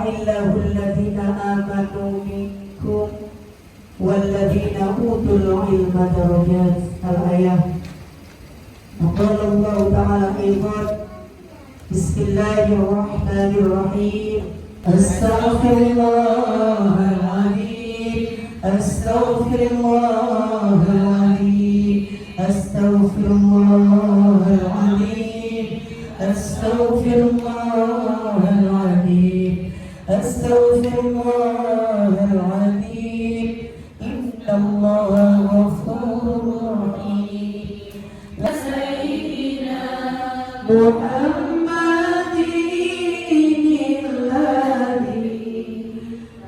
الله الذين آمنوا منكم والذين أوتوا العلم درجات. الآية. وقال الله تعالى أيضا: بسم الله الرحمن الرحيم. أستغفر الله العظيم أستغفر الله العظيم أستغفر الله العظيم أستغفر الله العظيم أستغفر الله العظيم إن الله غفور رحيم. سيدنا محمد الذي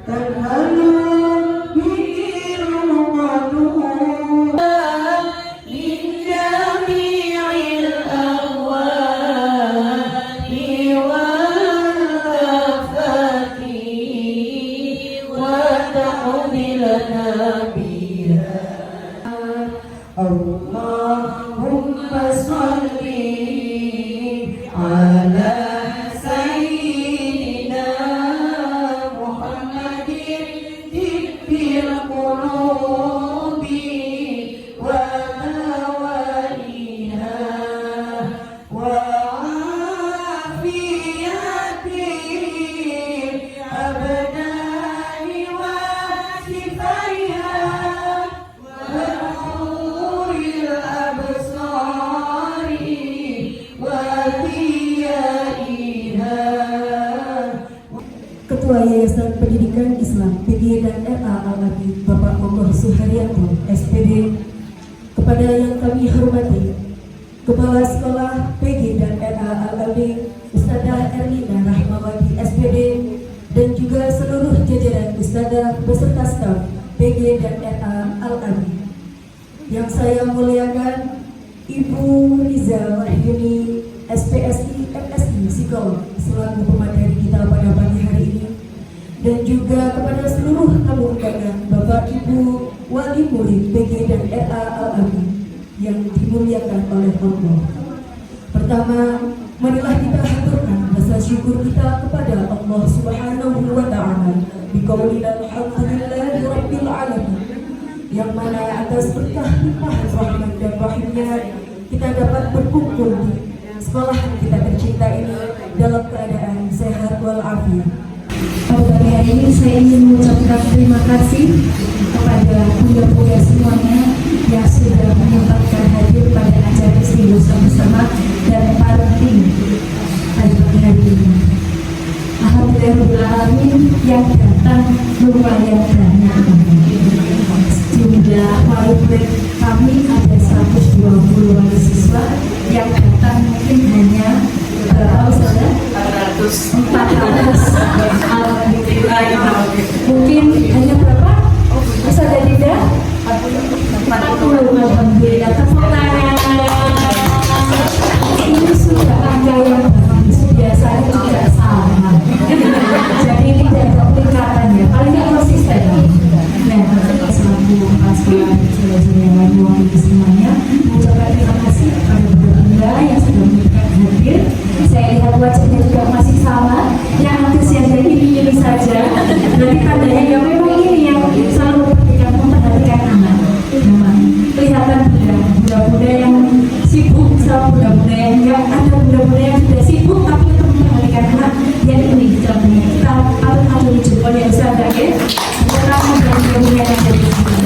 تنهل به الرقد لجميع الأهوال والآفات وتقضي لنا بها. اللهم صل على سيدنا محمد طب القلوب ودوائها وعافية الأبدان وشفائها ونور الأبصار وضيائها. Ketua Yayasan Pendidikan Islam PG dan RA Al-Abi Bapak Momor Suharyanto SPD, kepada yang kami hormati Kepala Sekolah PG dan RA Al-Abi Ustadzah Erlina Rahmawati SPD, dan juga seluruh jajaran Ustadzah beserta staf PG dan RA Al-Abi. Yang saya muliakan Ibu Riza Wahyuni SPSI MSI Psikolog selaku pemateri kita pada pagi hari ini, dan juga kepada seluruh tamu undangan Bapak Ibu Wali Murid PG dan RA Al-Abi yang dimuliakan oleh Allah. Pertama, marilah kita haturkan rasa syukur kita kepada Allah Subhanahu wa Ta'ala biqaulina alhamdulillahi rabbil alamin, yang mana atas berkah limpahan rahmat dan rahimnya kita dapat berkumpul di sekolah kita tercinta ini dalam keadaan sehat walafiat. Pada hari ini saya ingin mengucapkan terima kasih kepada bunda-bunda semuanya yang sudah menyempatkan hadir pada acara istimewa bersama dan parenting pada pagi hari ini. Alhamdulillahirrahmanirrahim, yang datang lumayan banyak. Jumlah murid kami ada 120 mahasiswa, yang datang mungkin hanya berapa saja? 400. Mungkin hanya berapa? Bisa ada tidak? 40. Alhamdulillah. Tepuk tangan. Ini sudah angka yang bagus. Biasanya tidak sama. Jadi tidak ada peningkatannya. Paling tidak konsisten. Nah, selaku paslon jelas-jelas yang lain semuanya, mengucapkan terima kasih kepada bunda yang sudah memberikan hadir. Saya lihat wajahnya juga masih sama, yang antusias dan ini saja. Berarti tandanya yang memang ini yang selalu memperhatikan anak. Memang kelihatan bunda-bunda yang sibuk sama bunda-bunda yang enggak, ada bunda-bunda yang sudah sibuk tapi untuk memperhatikan anak. Yang ini contohnya kita alun-alun jempol yang bisa ada ya. Sekarang bunda-bunda yang ada di sini.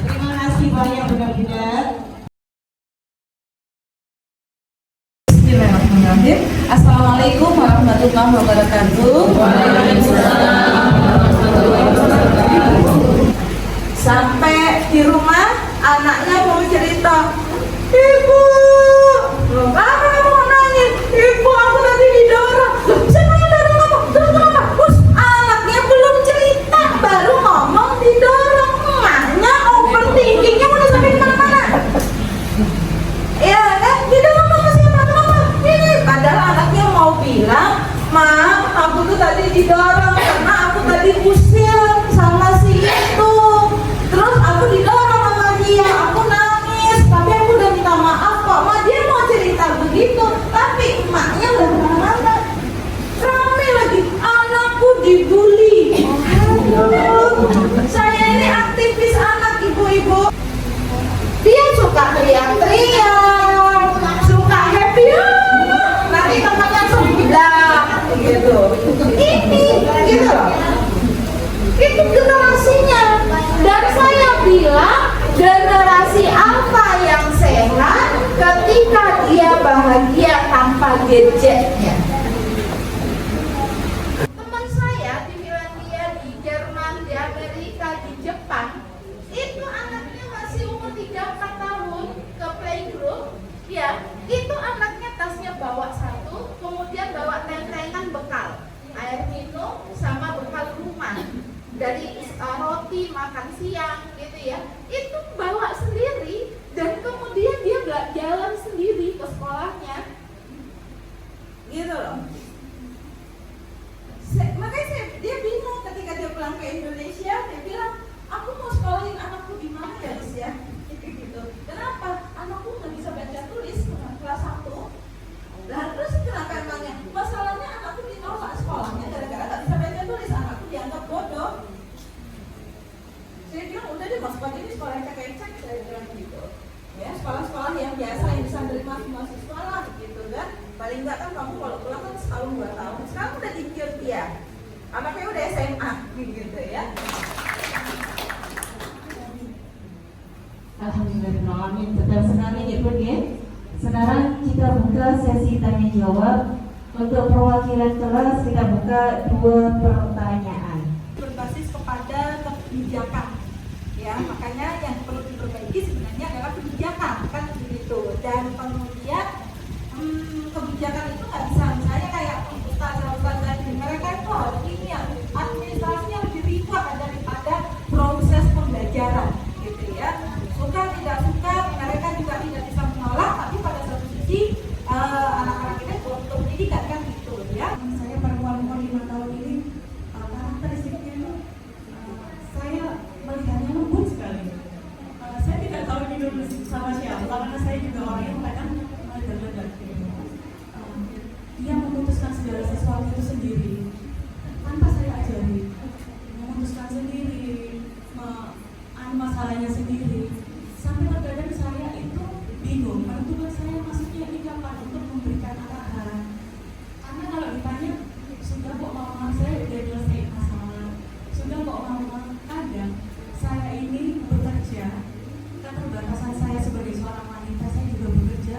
Terima kasih banyak benar-benar. Bismillahirrahmanirrahim. Assalamualaikum warahmatullahi wabarakatuh. Sampai di rumah anaknya mau cerita, ibu, apa kamu nangis? Ibu, aku tadi didorong. Siapa yang dorong kamu? Dorong apa? Terus anaknya belum cerita, baru ngomong didorong. Emaknya overthinkingnya udah sampai kemana-mana. Ya kan? Didorong sama siapa? Kenapa? Ini padahal suka teriak-teriak, suka happy, nanti temannya sebelah gitu. Ini gitu loh. Itu generasinya. Dan saya bilang generasi alfa yang sehat ketika dia bahagia tanpa gadgetnya. Teman saya di Finlandia, di Jerman, di Amerika, di Jepang, itu anaknya masih umur 3-4 tahun ke playgroup, ya, itu anaknya tasnya bawa satu, kemudian bawa tentengan bekal, air minum sama bekal rumah. Dari roti makan siang gitu ya, itu bawa sendiri dan kemudian dia nggak jalan sendiri ke sekolahnya, gitu loh. Makanya dia bingung ketika dia pulang ke Indonesia, dia bilang, aku mau sekolahin anakku di mana ya Gus ya? Gitu. Kenapa? Anakku nggak bisa baca tulis kelas 1. Nah terus kenapa emangnya? Masalahnya anakku ditolak sekolahnya gara-gara nggak bisa baca tulis, anakku dianggap bodoh. Saya bilang udah deh masuk aja di sekolah yang cek, saya bilang gitu. Ya sekolah-sekolah yang biasa yang bisa menerima semua siswa lah gitu kan. Paling nggak kan kamu kalau pulang kan setahun 2 tahun. Sekarang udah dikir dia, anaknya udah SMA gitu ya. Alhamdulillahirrahmanirrahim. Betul sekali Ibu ya. Sekarang kita buka sesi tanya jawab. Untuk perwakilan kelas kita buka 2 pertanyaan. Berbasis kepada kebijakan, ya makanya yang perlu diperbaiki sebenarnya adalah kebijakan kan begitu. Dan kemudian kebijakan itu nggak bisa misalnya kayak ustaz tadi, mereka itu harus ini yang administrasinya lebih ribet daripada proses pembelajaran gitu ya. Suka tidak suka mereka juga tidak bisa menolak, tapi pada satu sisi anak-anak kita untuk pendidikan kan gitu ya. Saya perempuan 5 tahun ini karakteristiknya itu saya melihatnya lembut sekali. Saya tidak tahu ini dulu sama siapa karena saya juga orang yang kadang meledak-ledak. Dia memutuskan segala sesuatu itu sendiri tanpa saya ajari, memutuskan sendiri, masalahnya sendiri. Sampai terkadang saya itu bingung menentukan saya masuknya ini kapan untuk memberikan arahan. Karena kalau ditanya sudah kok mama saya udah selesai masalah, sudah kok mama, kadang saya ini bekerja, keterbatasan saya sebagai seorang wanita, saya juga bekerja,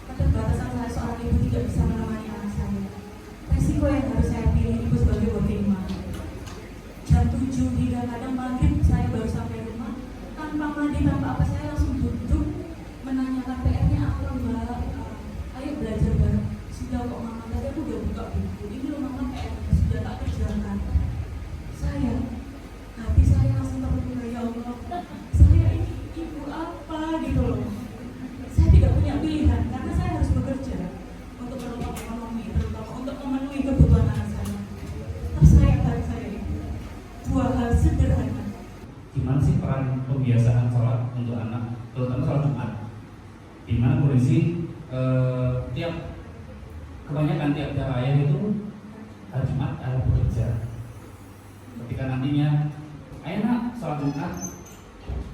keterbatasan saya seorang ibu tidak bisa menemani anak saya. Resiko yang harus saya pilih ibu sebagai working mom. Jam 7 hingga kadang maghrib saya baru sampai rumah, tanpa mandi, tanpa apa, saya langsung duduk menanyakan PR-nya apa mbak, ayo belajar bareng. Sudah kok mama, tadi aku udah buka buku, ini loh mama PR-nya sudah tak kerjakan. Saya, hati saya langsung terbuka, ya Allah, saya ini ibu apa gitu loh. Saya tidak punya pilihan karena saya harus bekerja untuk menopang ekonomi, terutama untuk memenuhi kebutuhan anak saya. Terus saya ini 2 hal sederhana. Gimana sih peran pembiasaan sholat untuk anak, terutama sholat Jumat? Dimana kondisi kebanyakan tiap ayah itu hari Jumat ada bekerja. Ketika nantinya, ayo nak sholat Jumat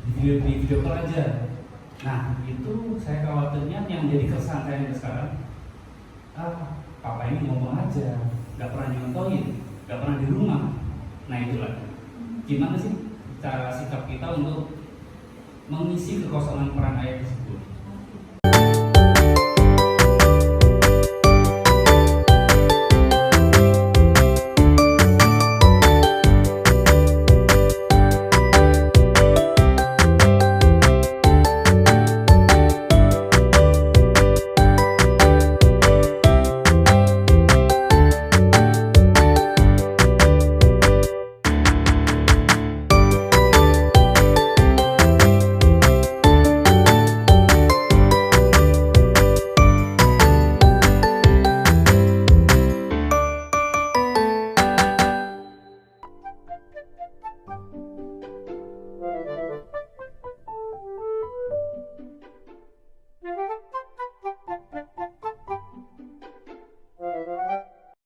di video call aja. Nah itu saya khawatirnya yang jadi keresahan saya sekarang, papa ini ngomong aja, nggak pernah nyontohin, nggak pernah di rumah. Nah itulah, gimana sih cara sikap kita untuk mengisi kekosongan peran ayah tersebut?